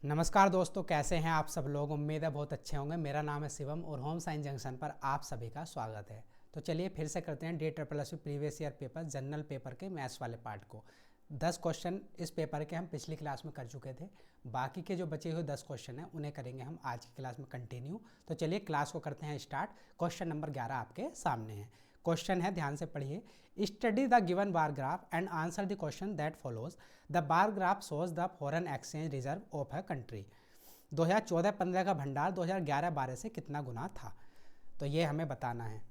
नमस्कार दोस्तों, कैसे हैं आप सब लोग। उम्मीद है बहुत अच्छे होंगे। मेरा नाम है शिवम और होम साइंस जंक्शन पर आप सभी का स्वागत है। तो चलिए फिर से करते हैं DSSS previous year paper general paper के मैथ्स वाले पार्ट को। 10 क्वेश्चन इस पेपर के हम पिछली क्लास में कर चुके थे। बाकी के जो बचे हुए 10 क्वेश्चन हैं उन्हें करेंगे हम आज की क्लास में कंटिन्यू। तो चलिए क्लास को करते हैं स्टार्ट। क्वेश्चन नंबर 11 आपके सामने है। क्वेश्चन है, ध्यान से पढ़िए। Study the given bar graph and answer the question that follows. The bar graph shows the foreign exchange reserve of a country. 2014-15 का भंडार 2011-12 से कितना गुना था, तो ये हमें बताना है।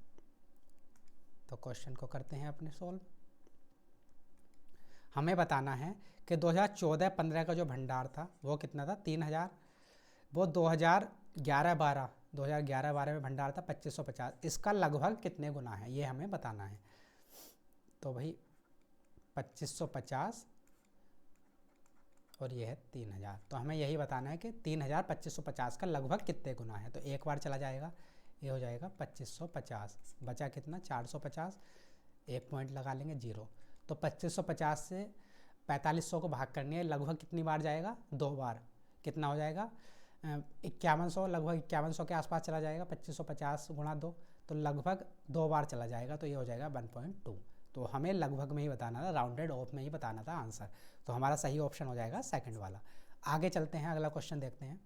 तो क्वेश्चन को करते हैं अपने सोल्व। हमें बताना है कि 2014-15 का जो भंडार था वो कितना था, 3000। वो 2011-12 में भंडार था 2550। इसका लगभग कितने गुना है ये हमें बताना है। तो भाई 2550 और ये है 3000, तो हमें यही बताना है कि 3000 2550 का लगभग कितने गुना है। तो एक बार चला जाएगा, ये हो जाएगा 2550, बचा कितना 450, एक पॉइंट लगा लेंगे 0। तो 2550 से 4500 को भाग करनी है, लगभग कितनी बार जाएगा, 2 बार। कितना हो जाएगा 5100, लगभग 5100 के आसपास चला जाएगा। 2550 गुणा 2, तो लगभग 2 बार चला जाएगा, तो ये हो जाएगा 1.2। तो हमें लगभग में ही बताना था, राउंडेड ऑफ में ही बताना था आंसर। तो हमारा सही ऑप्शन हो जाएगा सेकंड वाला। आगे चलते हैं, अगला क्वेश्चन देखते हैं।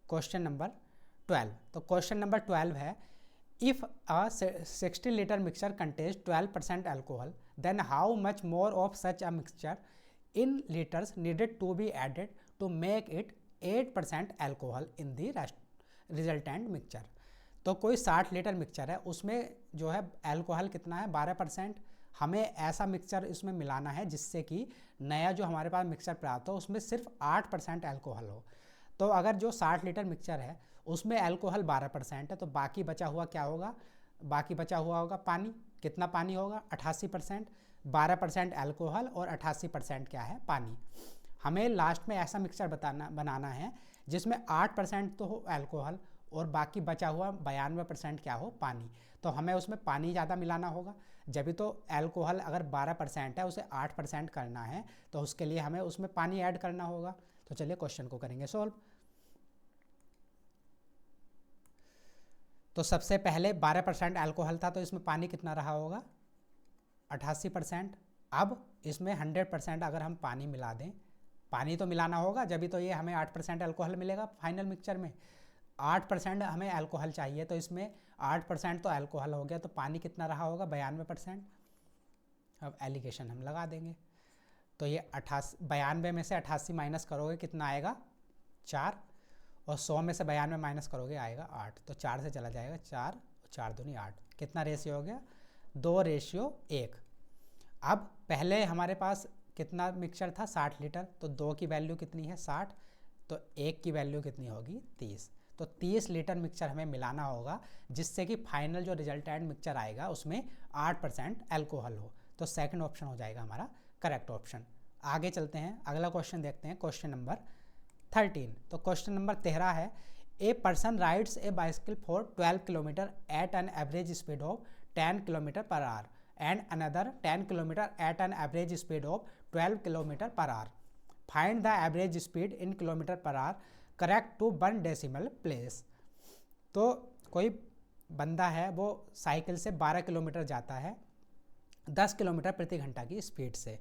Question number 12। तो क्वेश्चन नंबर 12 है, if a 60 litre mixture contains 12% alcohol, then how much more of such a mixture in litres needed to be added to make it 8% alcohol in the resultant mixture. तो कोई 60 litre mixture है, उसमें जो है alcohol कितना है, 12%। हमें ऐसा मिक्सचर इसमें मिलाना है जिससे कि नया जो हमारे पास मिक्सचर प्राप्त हो उसमें सिर्फ 8% अल्कोहल हो। तो अगर जो 60 लीटर मिक्सचर है उसमें अल्कोहल 12% है, तो बाकी बचा हुआ क्या होगा, बाकी बचा हुआ होगा पानी। कितना पानी होगा, 88%। 12% अल्कोहल और 88% क्या है, पानी। हमें लास्ट में ऐसा मिक्सचर बनाना है जिसमें 8% तो हो अल्कोहल और बाकी बचा हुआ 92% क्या हो, पानी। तो हमें उसमें पानी ज़्यादा मिलाना होगा, जब भी तो अल्कोहल अगर 12% है उसे 8% करना है, तो उसके लिए हमें उसमें पानी ऐड करना होगा। तो चलिए क्वेश्चन को करेंगे सोल्व। तो सबसे पहले 12% अल्कोहल था, तो इसमें पानी कितना रहा होगा, 88%। अब इसमें 100% अगर हम पानी मिला दें, पानी तो मिलाना होगा जब भी तो ये हमें 8% अल्कोहल मिलेगा फाइनल मिक्सचर में। 8% हमें अल्कोहल चाहिए, तो इसमें 8% तो अल्कोहल हो गया, तो पानी कितना रहा होगा, 92%। अब एलिगेशन हम लगा देंगे, तो ये 92 में से 88 माइनस करोगे कितना आएगा, 4। और 100 में से 92 माइनस करोगे आएगा 8। तो 4 से चला जाएगा, 4 और 4 दूनी 8। कितना रेशियो हो गया, 2:1। अब पहले हमारे पास कितना मिक्सचर था, 60 लीटर। तो 2 की वैल्यू कितनी है, 60। तो 1 की वैल्यू कितनी होगी, 30। तो 30 लीटर मिक्सचर हमें मिलाना होगा जिससे कि फाइनल जो रिजल्टेंट मिक्सचर आएगा उसमें 8% अल्कोहल हो। तो सेकंड ऑप्शन हो जाएगा हमारा करेक्ट ऑप्शन। आगे चलते हैं, अगला क्वेश्चन देखते हैं, क्वेश्चन नंबर 13। तो क्वेश्चन नंबर 13 है, a person rides a bicycle for 12 kilometre at an average speed of 10 kilometre per hour and another 10 kilometre at an average speed of 12 kilometre per hour. Find the average speed in kilometre per hour correct to 1 decimal place. तो कोई बंदा है, वो cycle से 12 kilometre जाता है 10 kilometre प्रति घंटा की स्पीड से,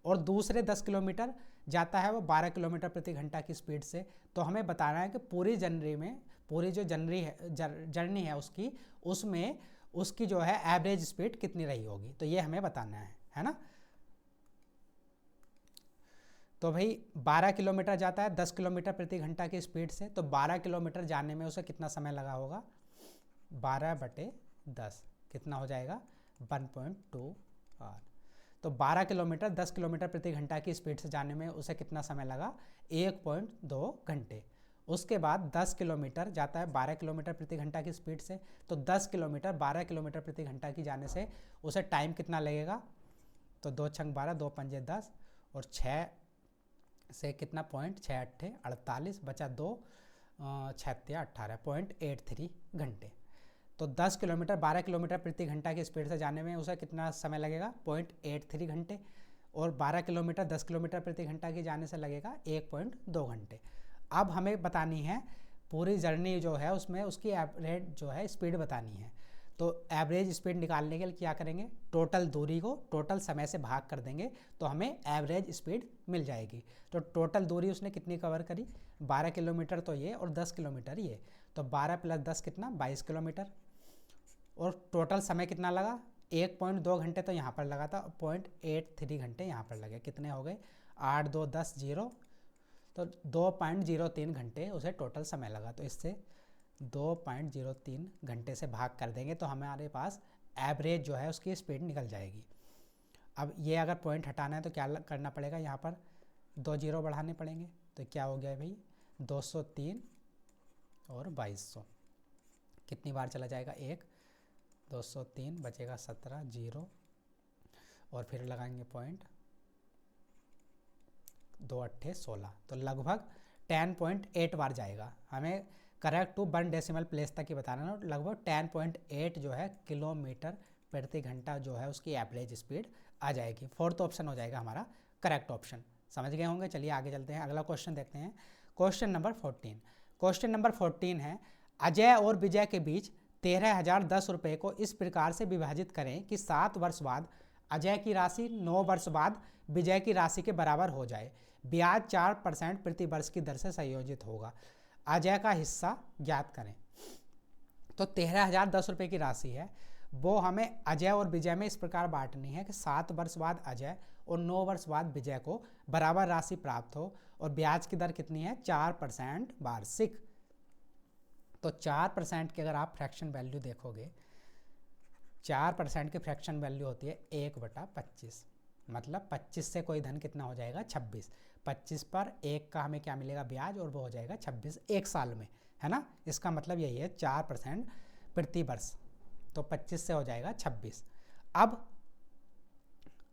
और दूसरे 10 किलोमीटर जाता है वो 12 किलोमीटर प्रति घंटा की स्पीड से। तो हमें बताना है कि पूरी जर्नी में, पूरी जो जर्नी है उसकी, उसमें उसकी जो है एवरेज स्पीड कितनी रही होगी। तो ये हमें बताना है ना। तो भाई 12 किलोमीटर जाता है 10 किलोमीटर प्रति घंटा की स्पीड से, तो 12 किलोमीटर जाने में उसे कितना समय लगा होगा, 12/10 कितना हो जाएगा, 1.2 आवर। तो 12 किलोमीटर 10 किलोमीटर प्रति घंटा की स्पीड से जाने में उसे कितना समय लगा, 1.2 घंटे। उसके बाद 10 किलोमीटर जाता है 12 किलोमीटर प्रति घंटा की स्पीड से, तो 10 किलोमीटर 12 किलोमीटर प्रति घंटा की जाने से उसे टाइम कितना लगेगा, तो 2 छंग 12, 2 पंजे 10 और 6 से कितना पॉइंट, 6×8 48, बचा 2, 6×3 18, 0.83 घंटे। तो 10 किलोमीटर 12 किलोमीटर प्रति घंटा की स्पीड से जाने में उसे कितना समय लगेगा, 0.83 घंटे। और 12 किलोमीटर 10 किलोमीटर प्रति घंटा की जाने से लगेगा 1.2 घंटे। अब हमें बतानी है पूरी जर्नी जो है उसमें उसकी एवरेज जो है स्पीड बतानी है। तो एवरेज स्पीड निकालने के लिए क्या करेंगे, टोटल दूरी को टोटल समय से भाग कर देंगे तो हमें एवरेज स्पीड मिल जाएगी। तो टोटल दूरी उसने कितनी कवर करी, 12 किलोमीटर तो ये और 10 किलोमीटर ये, तो 12 + 10 कितना 22 किलोमीटर। और टोटल समय कितना लगा, 1.2 घंटे तो यहाँ पर लगा था, 0.83 घंटे यहाँ पर लगे। कितने हो गए, 8 2 10 0, तो 2.03 घंटे उसे टोटल समय लगा। तो इससे 2.03 घंटे से भाग कर देंगे तो हमारे पास एवरेज जो है उसकी स्पीड निकल जाएगी। अब ये अगर पॉइंट हटाना है तो क्या करना पड़ेगा, यहाँ पर 2 0 बढ़ाने पड़ेंगे। तो क्या हो गया भाई, 203 और 2200, कितनी बार चला जाएगा, 1, 203 बचेगा 17 0, और फिर लगाएंगे पॉइंट, 2 8 16, तो लगभग 10.8 बार जाएगा। हमें करेक्ट टू 1 डेसिमल प्लेस तक ही बताना है, लगभग 10.8 जो है किलोमीटर प्रति घंटा जो है उसकी एवरेज स्पीड आ जाएगी। 4th ऑप्शन हो जाएगा हमारा करेक्ट ऑप्शन। समझ गए होंगे। चलिए आगे चलते हैं, अगला क्वेश्चन देखते हैं। Question number 14। क्वेश्चन नंबर 14 है, अजय और विजय के बीच 13,010 रुपये को इस प्रकार से विभाजित करें कि 7 वर्ष बाद अजय की राशि 9 वर्ष बाद विजय की राशि के बराबर हो जाए। ब्याज 4% प्रति वर्ष की दर से संयोजित होगा। अजय का हिस्सा ज्ञात करें। तो 13,010 रुपये की राशि है, वो हमें अजय और विजय में इस प्रकार बांटनी है कि 7 वर्ष बाद अजय और 9 वर्ष बाद विजय को बराबर राशि प्राप्त हो, और ब्याज की दर कितनी है, 4% वार्षिक। तो 4% की अगर आप फ्रैक्शन वैल्यू देखोगे, 4% की फ्रैक्शन वैल्यू होती है 1/25, मतलब 25 से कोई धन कितना हो जाएगा, 26। 25 पर 1 का हमें क्या मिलेगा, ब्याज, और वो हो जाएगा 26 एक साल में, है ना। इसका मतलब यही है 4% प्रति वर्ष, तो 25 से हो जाएगा 26। अब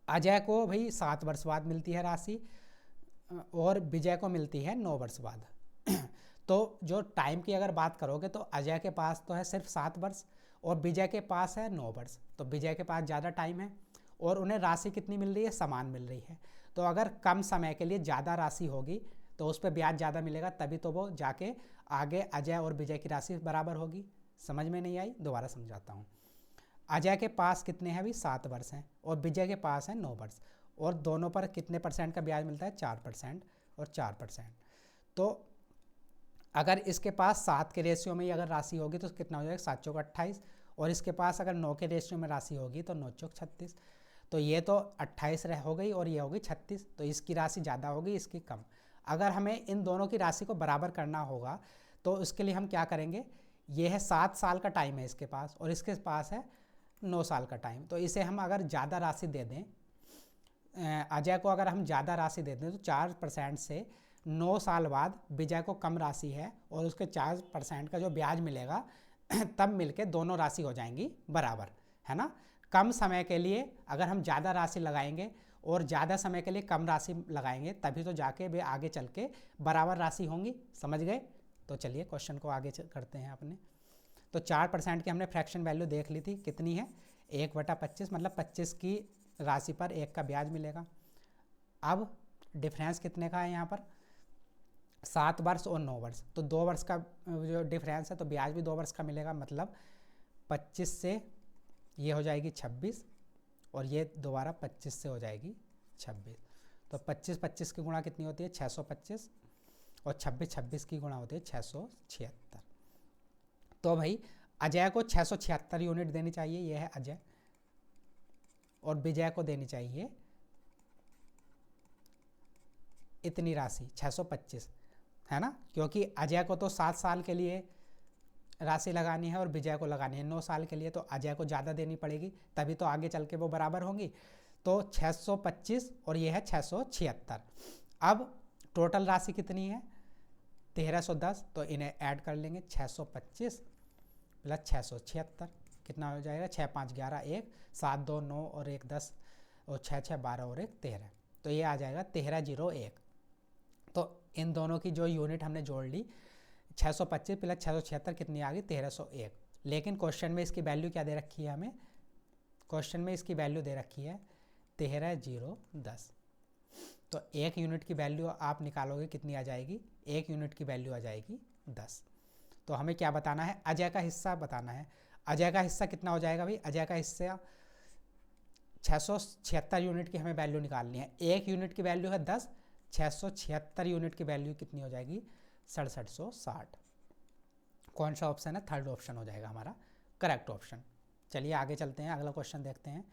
अजय को भाई 7 वर्ष बाद मिलती है राशि और विजय को मिलती है 9 वर्ष बाद। तो जो टाइम की अगर बात करोगे तो अजय के पास तो है सिर्फ 7 वर्ष और विजय के पास है 9 वर्ष, तो विजय के पास ज़्यादा टाइम है और उन्हें राशि कितनी मिल रही है, समान मिल रही है। तो अगर कम समय के लिए ज़्यादा राशि होगी तो उस पर ब्याज ज़्यादा मिलेगा, तभी तो वो जाके आगे अजय और विजय की राशि बराबर होगी। समझ में नहीं आई, दोबारा समझाता हूँ। अजय के पास कितने हैं अभी, 7 वर्ष हैं, और विजय के पास है 9 वर्ष, और दोनों पर कितने % का ब्याज मिलता है, 4% और 4%। तो अगर इसके पास 7 के रेशियो में ही अगर राशि होगी तो कितना हो जाएगा, 7 चौक 28, और इसके पास अगर 9 के रेशियो में राशि होगी तो 9 चौक 36। तो ये तो 28 हो गई और ये हो गई 36, तो इसकी राशि ज़्यादा होगी, इसकी कम। अगर हमें इन दोनों की राशि को बराबर करना होगा तो उसके लिए हम क्या करेंगे, ये है 7 साल का टाइम है इसके पास और इसके पास है 9 साल का टाइम। तो इसे हम अगर ज़्यादा राशि दे दें, अजय को अगर हम ज़्यादा राशि दे दें तो 4% से 9 साल बाद विजय को कम राशि है और उसके 4% का जो ब्याज मिलेगा तब मिलके दोनों राशि हो जाएंगी बराबर, है ना। कम समय के लिए अगर हम ज़्यादा राशि लगाएंगे और ज़्यादा समय के लिए कम राशि लगाएंगे तभी तो जाके वे आगे चल के बराबर राशि होंगी। समझ गए। तो चलिए क्वेश्चन को आगे करते हैं अपने। तो 4% की हमने फ्रैक्शन वैल्यू देख ली थी, कितनी है, 1/25, मतलब 25 की राशि पर 1 का ब्याज मिलेगा। अब डिफरेंस कितने का है यहाँ पर, 7 वर्ष और 9 वर्ष, तो 2 वर्ष का जो डिफरेंस है तो ब्याज भी 2 वर्ष का मिलेगा, मतलब 25 से ये हो जाएगी 26 और ये दोबारा 25 से हो जाएगी 26। तो 25 की गुणा कितनी होती है, 625, और 26 की गुणा होती है 676। तो भाई अजय को 676 यूनिट देनी चाहिए, ये है अजय, और विजय को देनी चाहिए इतनी राशि 625, है ना, क्योंकि अजय को तो 7 साल के लिए राशि लगानी है और विजय को लगानी है 9 साल के लिए, तो अजय को ज़्यादा देनी पड़ेगी तभी तो आगे चल के वो बराबर होंगी। तो 625 और ये है 676। अब टोटल राशि कितनी है, 1310, तो इन्हें ऐड कर लेंगे, 625 + 676 कितना हो जाएगा, 6 5 11 1, 7 2 9 और 1 10, और 6 6 12 और 1 13, तो ये आ जाएगा 1301। तो इन दोनों की जो यूनिट हमने जोड़ ली, 625 + 676 कितनी आ गई, 1301। लेकिन क्वेश्चन में इसकी वैल्यू क्या दे रखी है हमें, क्वेश्चन में इसकी वैल्यू दे रखी है 13,010। तो 1 यूनिट की वैल्यू आप निकालोगे कितनी आ जाएगी, 1 यूनिट की वैल्यू आ जाएगी 10। तो हमें क्या बताना है, अजय का हिस्सा बताना है। अजय का हिस्सा कितना हो जाएगा भाई, अजय का हिस्सा 676 यूनिट की हमें वैल्यू निकालनी है। 1 यूनिट की वैल्यू है 10, 676 यूनिट की वैल्यू कितनी हो जाएगी, 6760। कौन सा ऑप्शन है, थर्ड ऑप्शन हो जाएगा हमारा करेक्ट ऑप्शन। चलिए आगे चलते हैं, अगला क्वेश्चन देखते हैं।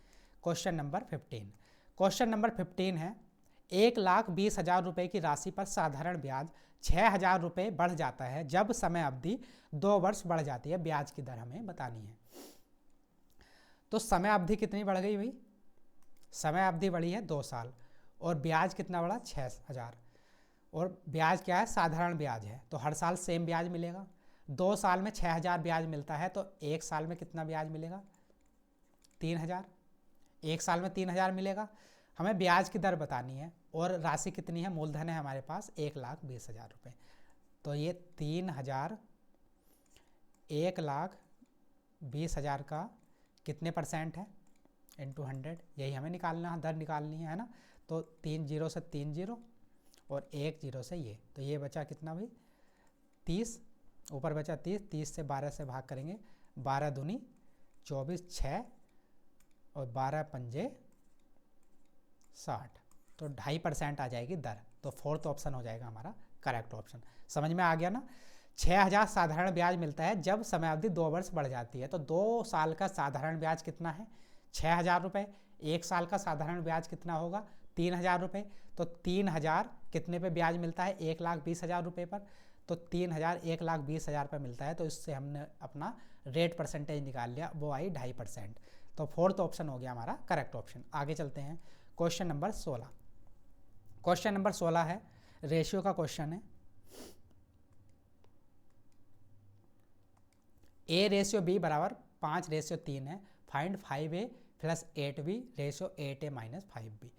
Question number 15। क्वेश्चन नंबर 15 है, 1,20,000 रुपये की राशि पर साधारण ब्याज 6,000 रुपये बढ़ जाता है जब समय अवधि 2 वर्ष बढ़ जाती है। ब्याज की दर हमें बतानी है। तो समय अवधि कितनी बढ़ गई भाई, समय अवधि बढ़ी है 2 साल, और ब्याज कितना बढ़ा, 6,000। और ब्याज क्या है, साधारण ब्याज है, तो हर साल सेम ब्याज मिलेगा। 2 साल में 6,000 ब्याज मिलता है, तो 1 साल में कितना ब्याज मिलेगा, 3,000। 1 साल में 3,000 मिलेगा। हमें ब्याज की दर बतानी है, और राशि कितनी है, मूलधन है हमारे पास 1,20,000 रुपये। तो ये 3,000 1,20,000 का कितने परसेंट है, इंटू 100, यही हमें निकालना है, दर निकालनी है ना। तो 3 जीरो से 3 जीरो और 1 जीरो से ये, तो ये बचा कितना भाई, 30, ऊपर बचा 30, 30 से 12 से भाग करेंगे, 12 दूनी 24, 6 और 12 पंजे 60, तो 2.5% आ जाएगी दर। तो फोर्थ ऑप्शन हो जाएगा हमारा करेक्ट ऑप्शन। समझ में आ गया ना। 6,000 साधारण ब्याज मिलता है जब समयावधि 2 वर्ष बढ़ जाती है। तो 2 साल का साधारण ब्याज कितना है, 6,000 रुपये। 1 साल का साधारण ब्याज कितना होगा, 3,000 रुपये। तो 3,000 कितने पे ब्याज मिलता है, 1,20,000 रुपये पर। तो 3,000 1,20,000 पर मिलता है, तो इससे हमने अपना रेट परसेंटेज निकाल लिया, वो आई 2.5%। तो फोर्थ ऑप्शन हो गया हमारा करेक्ट ऑप्शन। आगे चलते हैं, क्वेश्चन नंबर 16। क्वेश्चन नंबर 16 है, रेशियो का क्वेश्चन है। A/B बराबर 5/3 है। Find 5A + 8B ratio 8A - 5B।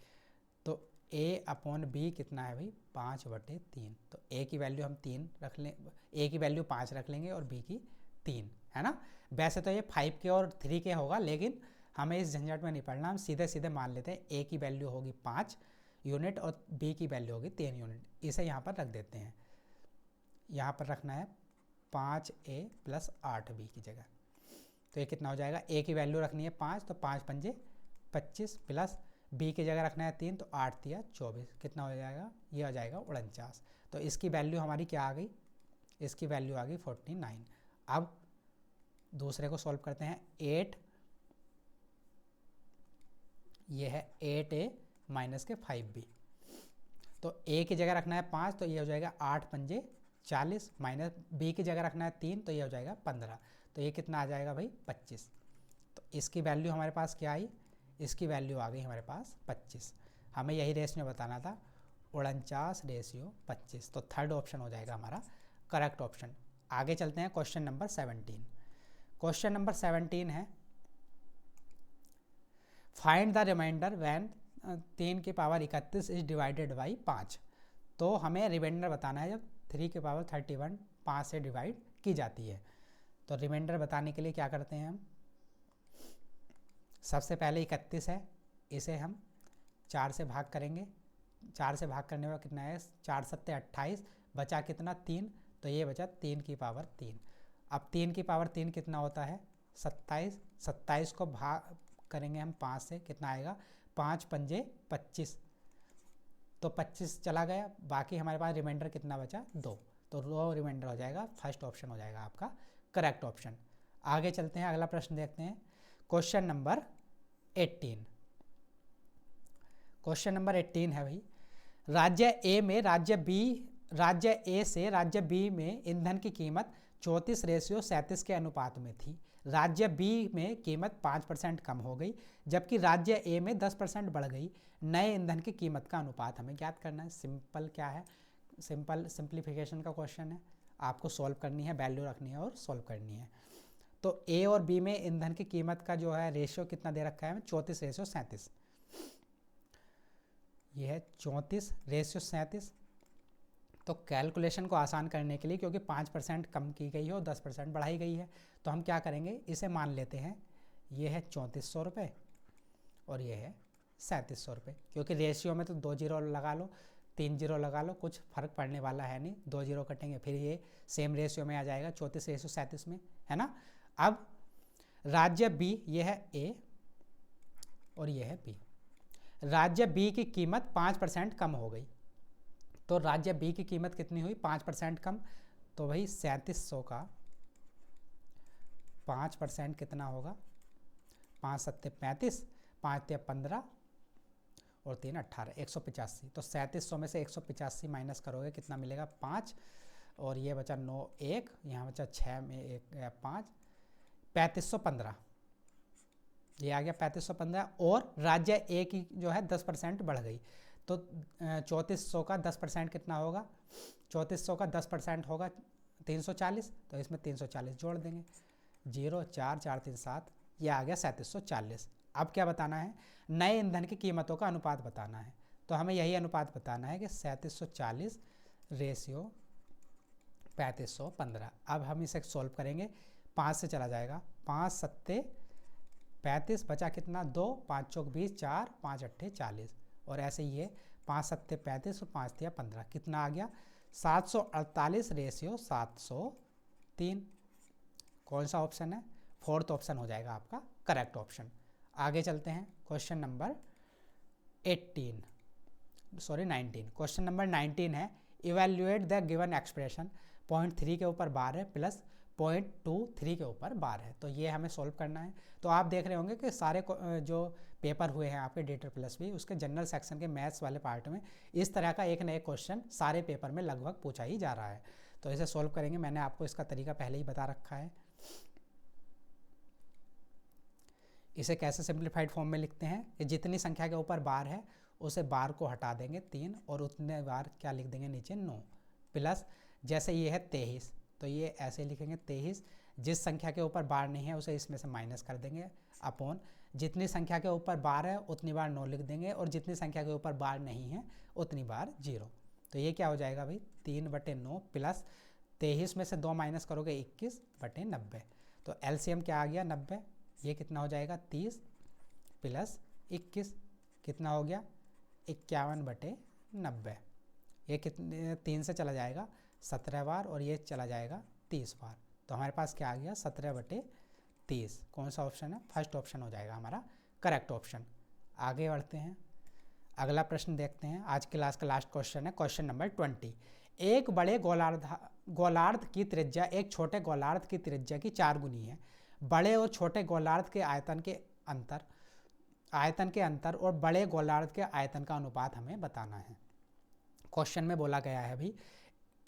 तो A/B कितना है भाई, 5/3। तो A की वैल्यू हम 3 रख लें, A की वैल्यू 5 रख लेंगे और B की 3, है ना। वैसे तो ये 5 के और 3 के होगा, लेकिन हमें इस झंझट में नहीं पड़ना, हम सीधे सीधे मान लेते हैं A की वैल्यू होगी 5 यूनिट और B की वैल्यू होगी 3 यूनिट। इसे यहाँ पर रख देते हैं, यहाँ पर रखना है 5A + 8B की जगह। तो ये कितना हो जाएगा, A की वैल्यू रखनी है 5, तो 5 पंजे 25 प्लस B की जगह रखना है 3, तो 8 तिया 24, कितना हो जाएगा, ये हो जाएगा 49। तो इसकी वैल्यू हमारी क्या आ गई, इसकी वैल्यू आ गई 49। अब दूसरे को सॉल्व करते हैं। 8, ये है 8A - 5B। तो A की जगह रखना है 5, तो ये हो जाएगा 8 पंजे 40, माइनस B की जगह रखना है 3, तो ये हो जाएगा 15। तो ये कितना आ जाएगा भाई, 25। तो इसकी वैल्यू हमारे पास क्या आई, इसकी वैल्यू आ गई हमारे पास 25। हमें यही रेशियो बताना था, 49/25। तो थर्ड ऑप्शन हो जाएगा हमारा करेक्ट ऑप्शन। आगे चलते हैं, क्वेश्चन नंबर 17। क्वेश्चन नंबर 17 है, फाइंड द रिमाइंडर व्हेन 3 की पावर 31 इज डिवाइडेड बाई 5। तो हमें रिमाइंडर बताना है जब 3 की पावर 31 5 से डिवाइड की जाती है। तो रिमाइंडर बताने के लिए क्या करते हैं हम, सबसे पहले 31 है, इसे हम 4 से भाग करेंगे। 4 से भाग करने में कितना है, 4 सत्ते 28, बचा कितना 3, तो ये बचा 3 की पावर 3। अब 3 की पावर 3 कितना होता है, 27। 27 को भाग करेंगे हम 5 से, कितना आएगा, 5 पंजे 25, तो 25 चला गया, बाकी हमारे पास रिमाइंडर कितना बचा, 2। तो रो रिमाइंडर हो जाएगा, फर्स्ट ऑप्शन हो जाएगा आपका करेक्ट ऑप्शन। आगे चलते हैं, अगला प्रश्न देखते हैं, क्वेश्चन नंबर 18। क्वेश्चन नंबर 18 है भाई, राज्य ए में राज्य ए से राज्य बी में ईंधन की कीमत 34/37 के अनुपात में थी। राज्य बी में कीमत 5% कम हो गई, जबकि राज्य ए में 10% बढ़ गई। नए ईंधन की कीमत का अनुपात हमें ज्ञात करना है। सिंपल क्या है, सिंप्लीफिकेशन का क्वेश्चन है, आपको सॉल्व करनी है, वैल्यू रखनी है और सॉल्व करनी है। तो ए और बी में ईंधन की कीमत का जो है रेशियो कितना दे रखा है, 34/37। ये है 34/37। तो कैलकुलेशन को आसान करने के लिए, क्योंकि 5% कम की गई है और 10% बढ़ाई गई है, तो हम क्या करेंगे, इसे मान लेते हैं, ये है 3400 रुपये और ये है 3700 रुपये, क्योंकि रेशियो में तो 2 जीरो लगा लो, 3 जीरो लगा लो, कुछ फ़र्क पड़ने वाला है नहीं, 2 जीरो कटेंगे फिर ये सेम रेशियो में आ जाएगा 34:37 में, है ना। अब राज्य बी, ये है ए और ये है बी। राज्य बी की कीमत 5% कम हो गई, तो राज्य बी की कीमत कितनी हुई? 5% कम, तो वही 3700 का 5% कितना होगा? 5 सत्ते 35, 5 ते 15 और 3 18, 185। तो 3700 में से 185 माइनस करोगे कितना मिलेगा? 5, और ये बचा 9 1, यहाँ बचा 6 में 1 5, 3515, ये आ गया 3515। और राज्य ए की जो है 10% बढ़ गई, तो 3400 का 10% कितना होगा? 3400 का 10% होगा 340, तो इसमें 340 जोड़ देंगे, 0 4 4 3 7, ये आ गया 3740। अब क्या बताना है? नए ईंधन की कीमतों का अनुपात बताना है, तो हमें यही अनुपात बताना है कि 3740 रेशियो 3515। अब हम इसे सॉल्व करेंगे, 5 से चला जाएगा, 5 सत्ते 35, बचा कितना? 2, 5 चौक 20, 4 5 अट्ठे 40, और ऐसे ही ये 5 सत्ते 35 और 5 तिया 15, कितना आ गया? 748 रेशियो 703। कौन सा ऑप्शन है? फोर्थ ऑप्शन हो जाएगा आपका करेक्ट ऑप्शन। आगे चलते हैं, क्वेश्चन नंबर 19। क्वेश्चन नंबर 19 है, इवेल्युएट द गिवन एक्सप्रेशन। 0.3 के ऊपर बार है प्लस 0.23 के ऊपर बार है, तो ये हमें सॉल्व करना है। तो आप देख रहे होंगे कि सारे जो पेपर हुए हैं आपके डेटर प्लस भी, उसके जनरल सेक्शन के मैथ्स वाले पार्ट में इस तरह का एक न एक क्वेश्चन सारे पेपर में लगभग पूछा ही जा रहा है। तो इसे सॉल्व करेंगे, मैंने आपको इसका तरीका पहले ही बता रखा है। इसे कैसे सिंप्लीफाइड फॉर्म में लिखते हैं कि जितनी संख्या के ऊपर बार है उसे बार को हटा देंगे 3, और उतने बार क्या लिख देंगे नीचे 9, प्लस जैसे ये है 23, तो ये ऐसे लिखेंगे 23, जिस संख्या के ऊपर बार नहीं है उसे इसमें से माइनस कर देंगे, अपॉन जितनी संख्या के ऊपर बार है उतनी बार 9 लिख देंगे, और जितनी संख्या के ऊपर बार नहीं है उतनी बार 0। तो ये क्या हो जाएगा भाई? 3/9 प्लस 23 में से 2 माइनस करोगे 21/90, तो एलसीएम क्या आ गया? 90। ये कितना हो जाएगा? 30 प्लस 21 कितना हो गया? 51/90। ये कितने 3 से चला जाएगा 17 बार, और ये चला जाएगा 30 बार, तो हमारे पास क्या आ गया? 17/30। कौन सा ऑप्शन है? फर्स्ट ऑप्शन हो जाएगा हमारा करेक्ट ऑप्शन। आगे बढ़ते हैं, अगला प्रश्न देखते हैं। आज क्लास का लास्ट क्वेश्चन है, क्वेश्चन नंबर 20। एक बड़े गोलार्ध की त्रिज्या एक छोटे गोलार्ध की त्रिज्या की 4 गुनी है। बड़े और छोटे गोलार्ध के आयतन के अंतर और बड़े गोलार्ध के आयतन का अनुपात हमें बताना है। क्वेश्चन में बोला गया है अभी,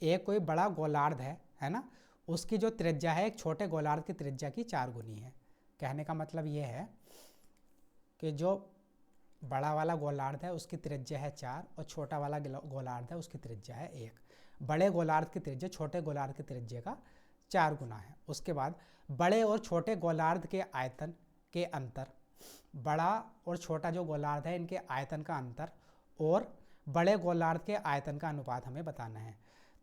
एक कोई बड़ा गोलार्ध है ना, उसकी जो त्रिज्या है एक छोटे गोलार्ध की त्रिज्या की 4 गुनी है। कहने का मतलब ये है कि जो बड़ा वाला गोलार्ध है उसकी त्रिज्या है 4, और छोटा वाला गोलार्ध है उसकी त्रिज्या है 1। बड़े गोलार्ध की त्रिज्या छोटे गोलार्ध की त्रिज्या का 4 गुना है। उसके बाद बड़े और छोटे गोलार्ध के आयतन के अंतर, बड़ा और छोटा जो गोलार्ध है इनके आयतन का अंतर और बड़े गोलार्ध के आयतन का अनुपात हमें बताना है।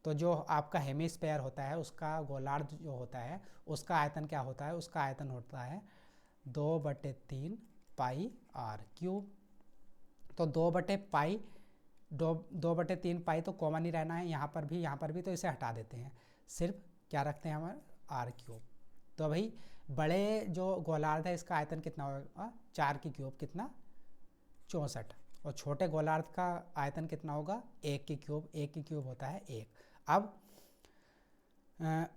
तो जो आपका हेमिस्फीयर होता है उसका गोलार्ध जो होता है उसका आयतन क्या होता है? उसका आयतन होता है 2/3 पाई r क्यूब। तो 2/3 पाई तो कॉमन ही रहना है, यहाँ पर भी, तो इसे हटा देते हैं, सिर्फ क्या रखते हैं हमारे? r cube. तो भाई बड़े जो गोलार्ध है इसका आयतन कितना होगा? 4 की क्यूब कितना? 64। और छोटे गोलार्ध का आयतन कितना होगा? 1 की क्यूब, 1 की क्यूब होता है 1। अब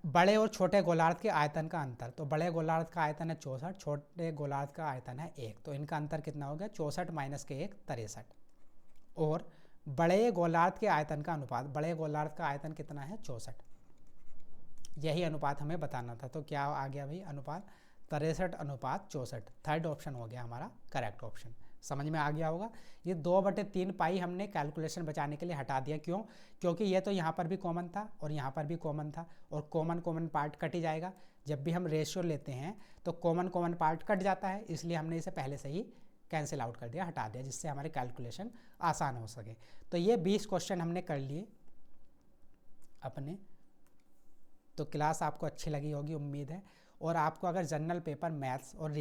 बड़े और छोटे गोलार्ध के आयतन का अंतर, तो बड़े गोलार्ध का आयतन है 64, छोटे गोलार्ध का आयतन है 1, तो इनका अंतर कितना हो गया? 64 माइनस के 1 63। और बड़े गोलार्ध के आयतन का अनुपात, बड़े गोलार्ध का आयतन कितना है? 64। यही अनुपात हमें बताना था, तो क्या आ गया भाई? अनुपात 63:64। थर्ड ऑप्शन हो गया हमारा करेक्ट ऑप्शन। समझ में आ गया होगा। ये 2/3 पाई हमने कैलकुलेशन बचाने के लिए हटा दिया, क्यों? क्योंकि ये तो यहाँ पर भी कॉमन था और यहाँ पर भी कॉमन था, और कॉमन पार्ट कट ही जाएगा। जब भी हम रेशियो लेते हैं तो कॉमन पार्ट कट जाता है, इसलिए हमने इसे पहले से ही कैंसिल आउट कर दिया, हटा दिया, जिससे हमारी कैलकुलेशन आसान हो सके। तो ये 20 क्वेश्चन हमने कर लिए अपने। तो क्लास आपको अच्छी लगी होगी उम्मीद है। और आपको अगर जनरल पेपर मैथ्स और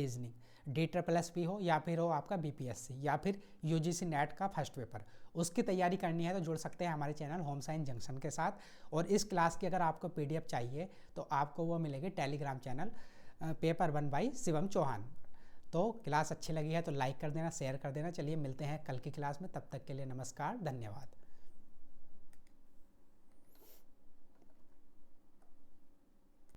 DSSS हो या फिर हो आपका BPSC या फिर UGC नेट का फर्स्ट पेपर, उसकी तैयारी करनी है तो जुड़ सकते हैं हमारे चैनल होम साइंस जंक्शन के साथ। और इस क्लास की अगर आपको PDF चाहिए तो आपको वो मिलेगी Telegram channel paper 1 by Shivam Chauhan. तो क्लास अच्छी लगी है तो लाइक कर देना, शेयर कर देना। चलिए मिलते हैं कल की क्लास में, तब तक के लिए नमस्कार, धन्यवाद।